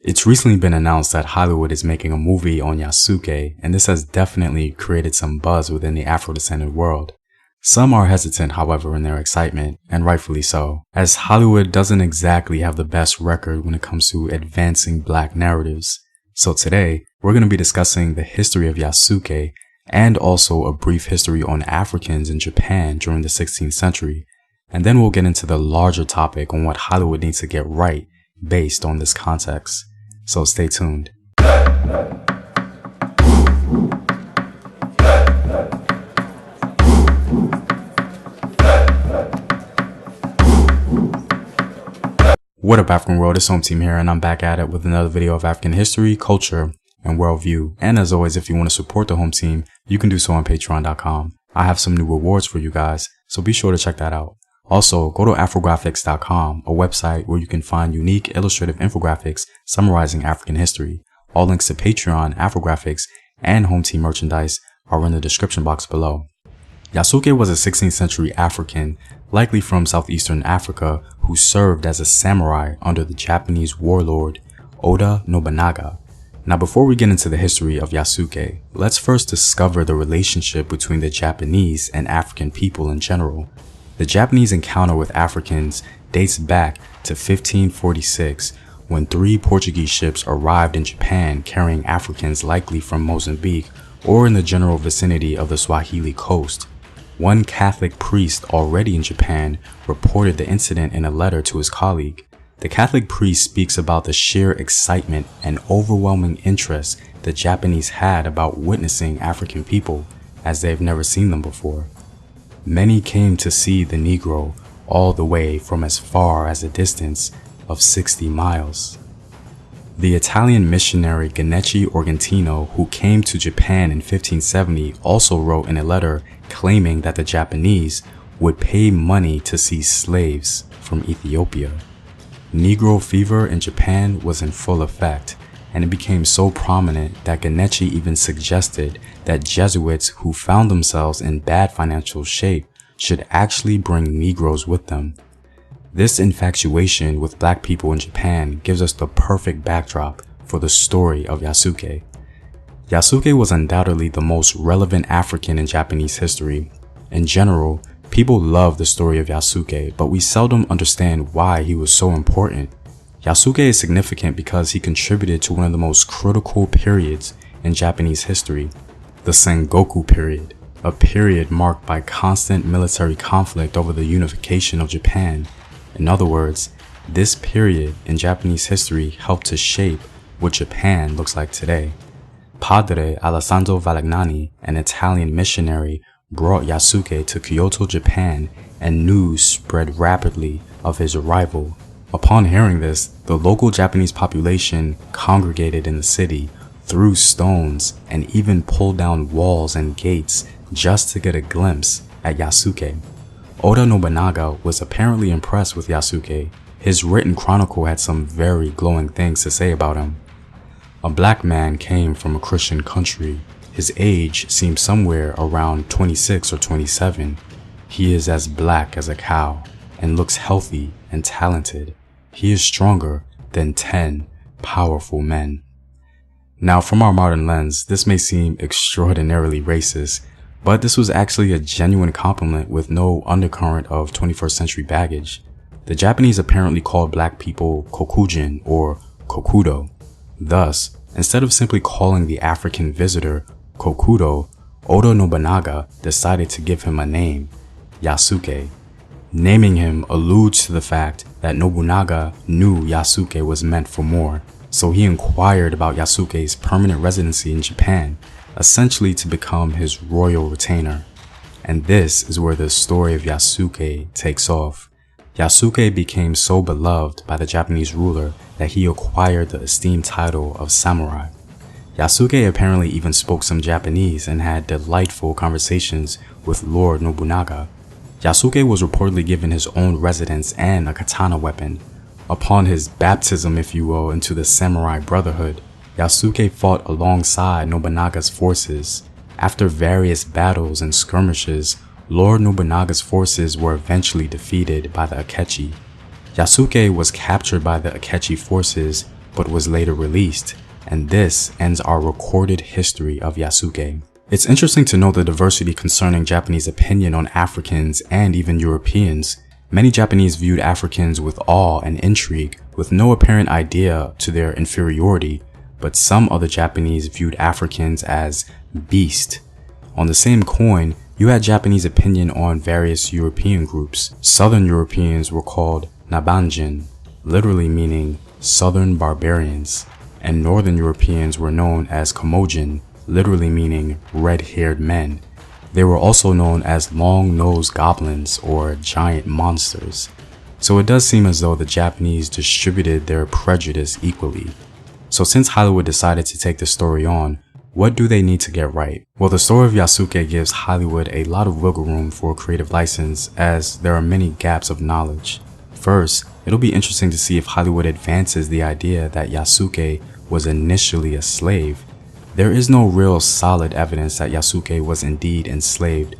It's recently been announced that Hollywood is making a movie on Yasuke, and this has definitely created some buzz within the Afro-descended world. Some are hesitant, however, in their excitement, and rightfully so, as Hollywood doesn't exactly have the best record when it comes to advancing black narratives. So today, we're going to be discussing the history of Yasuke and also a brief history on Africans in Japan during the 16th century. And then we'll get into the larger topic on what Hollywood needs to get right based on this context. So stay tuned. What up, African world? It's Home Team here, and I'm back at it with another video of African history, culture, and worldview. And as always, if you want to support the Home Team, you can do so on patreon.com. I have some new rewards for you guys, so be sure to check that out. Also, go to afrographics.com, a website where you can find unique illustrative infographics summarizing African history. All links to Patreon, Afrographics, and Home Team merchandise are in the description box below. Yasuke was a 16th century African, likely from southeastern Africa, who served as a samurai under the Japanese warlord Oda Nobunaga. Now, before we get into the history of Yasuke, let's first discover the relationship between the Japanese and African people in general. The Japanese encounter with Africans dates back to 1546, when 3 Portuguese ships arrived in Japan carrying Africans likely from Mozambique or in the general vicinity of the Swahili coast. One Catholic priest already in Japan reported the incident in a letter to his colleague. The Catholic priest speaks about the sheer excitement and overwhelming interest the Japanese had about witnessing African people as they've never seen them before. Many came to see the Negro all the way from as far as a distance of 60 miles. The Italian missionary Gennecchi Organtino, who came to Japan in 1570, also wrote in a letter claiming that the Japanese would pay money to see slaves from Ethiopia. Negro fever in Japan was in full effect, and it became so prominent that Gennecchi even suggested that Jesuits who found themselves in bad financial shape should actually bring Negroes with them. This infatuation with black people in Japan gives us the perfect backdrop for the story of Yasuke. Yasuke was undoubtedly the most relevant African in Japanese history. In general, people love the story of Yasuke, but we seldom understand why he was so important. Yasuke is significant because he contributed to one of the most critical periods in Japanese history, the Sengoku period, a period marked by constant military conflict over the unification of Japan. In other words, this period in Japanese history helped to shape what Japan looks like today. Padre Alessandro Valignani, an Italian missionary, brought Yasuke to Kyoto, Japan, and news spread rapidly of his arrival. Upon hearing this, the local Japanese population congregated in the city, threw stones, and even pulled down walls and gates just to get a glimpse at Yasuke. Oda Nobunaga was apparently impressed with Yasuke. His written chronicle had some very glowing things to say about him. A black man came from a Christian country. His age seemed somewhere around 26 or 27. He is as black as a cow and looks healthy and talented. He is stronger than 10 powerful men. Now, from our modern lens, this may seem extraordinarily racist, but this was actually a genuine compliment with no undercurrent of 21st century baggage. The Japanese apparently called black people kokujin or kokudo. Thus, instead of simply calling the African visitor Kokudo, Oda Nobunaga decided to give him a name, Yasuke. Naming him alludes to the fact that Nobunaga knew Yasuke was meant for more, so he inquired about Yasuke's permanent residency in Japan, essentially to become his royal retainer. And this is where the story of Yasuke takes off. Yasuke became so beloved by the Japanese ruler that he acquired the esteemed title of samurai. Yasuke apparently even spoke some Japanese and had delightful conversations with Lord Nobunaga. Yasuke was reportedly given his own residence and a katana weapon. Upon his baptism, if you will, into the samurai brotherhood, Yasuke fought alongside Nobunaga's forces. After various battles and skirmishes, Lord Nobunaga's forces were eventually defeated by the Akechi. Yasuke was captured by the Akechi forces, but was later released, and this ends our recorded history of Yasuke. It's interesting to note the diversity concerning Japanese opinion on Africans and even Europeans. Many Japanese viewed Africans with awe and intrigue, with no apparent idea to their inferiority, but some other Japanese viewed Africans as beast. On the same coin, you had Japanese opinion on various European groups. Southern Europeans were called Nabanjin, literally meaning Southern Barbarians, and Northern Europeans were known as Kamojin, literally meaning red-haired men. They were also known as long-nosed goblins or giant monsters. So it does seem as though the Japanese distributed their prejudice equally. So since Hollywood decided to take the story on, what do they need to get right? Well, the story of Yasuke gives Hollywood a lot of wiggle room for creative license, as there are many gaps of knowledge. First, it'll be interesting to see if Hollywood advances the idea that Yasuke was initially a slave. There is no real solid evidence that Yasuke was indeed enslaved,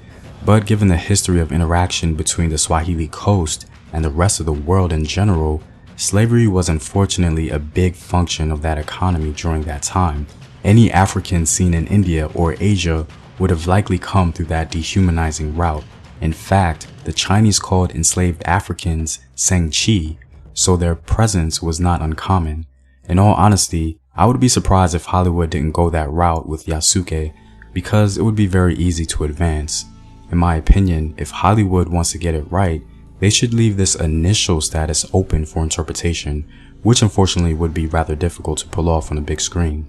but given the history of interaction between the Swahili coast and the rest of the world in general, slavery was unfortunately a big function of that economy during that time. Any African seen in India or Asia would have likely come through that dehumanizing route. In fact, the Chinese called enslaved Africans Sengchi, so their presence was not uncommon. In all honesty, I would be surprised if Hollywood didn't go that route with Yasuke, because it would be very easy to advance. In my opinion, if Hollywood wants to get it right, they should leave this initial status open for interpretation, which unfortunately would be rather difficult to pull off on the big screen.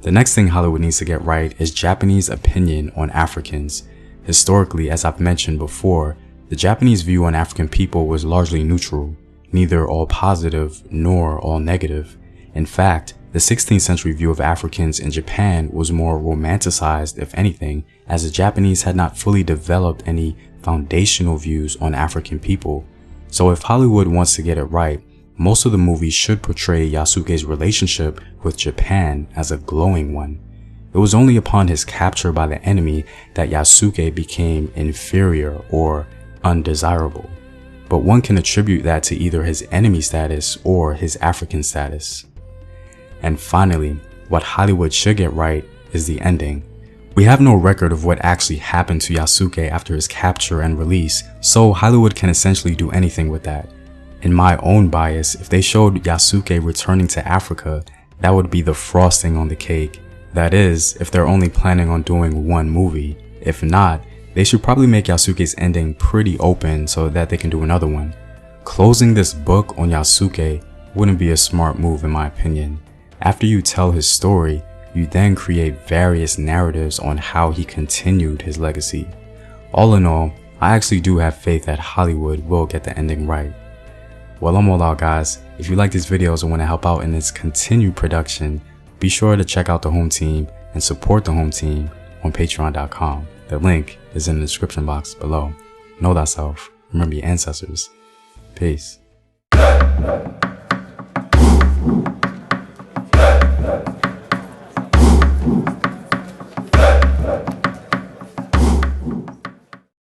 The next thing Hollywood needs to get right is Japanese opinion on Africans. Historically, as I've mentioned before, the Japanese view on African people was largely neutral, neither all positive nor all negative. In fact, the 16th century view of Africans in Japan was more romanticized, if anything, as the Japanese had not fully developed any foundational views on African people. So if Hollywood wants to get it right, most of the movies should portray Yasuke's relationship with Japan as a glowing one. It was only upon his capture by the enemy that Yasuke became inferior or undesirable. But one can attribute that to either his enemy status or his African status. And finally, what Hollywood should get right is the ending. We have no record of what actually happened to Yasuke after his capture and release, so Hollywood can essentially do anything with that. In my own bias, if they showed Yasuke returning to Africa, that would be the frosting on the cake. That is, if they're only planning on doing one movie. If not, they should probably make Yasuke's ending pretty open so that they can do another one. Closing this book on Yasuke wouldn't be a smart move in my opinion. After you tell his story, you then create various narratives on how he continued his legacy. All in all, I actually do have faith that Hollywood will get the ending right. Well, I'm all out, guys. If you like these videos and want to help out in its continued production, be sure to check out the home team and support the home team on patreon.com. The link is in the description box below. Know thyself. Remember your ancestors. Peace.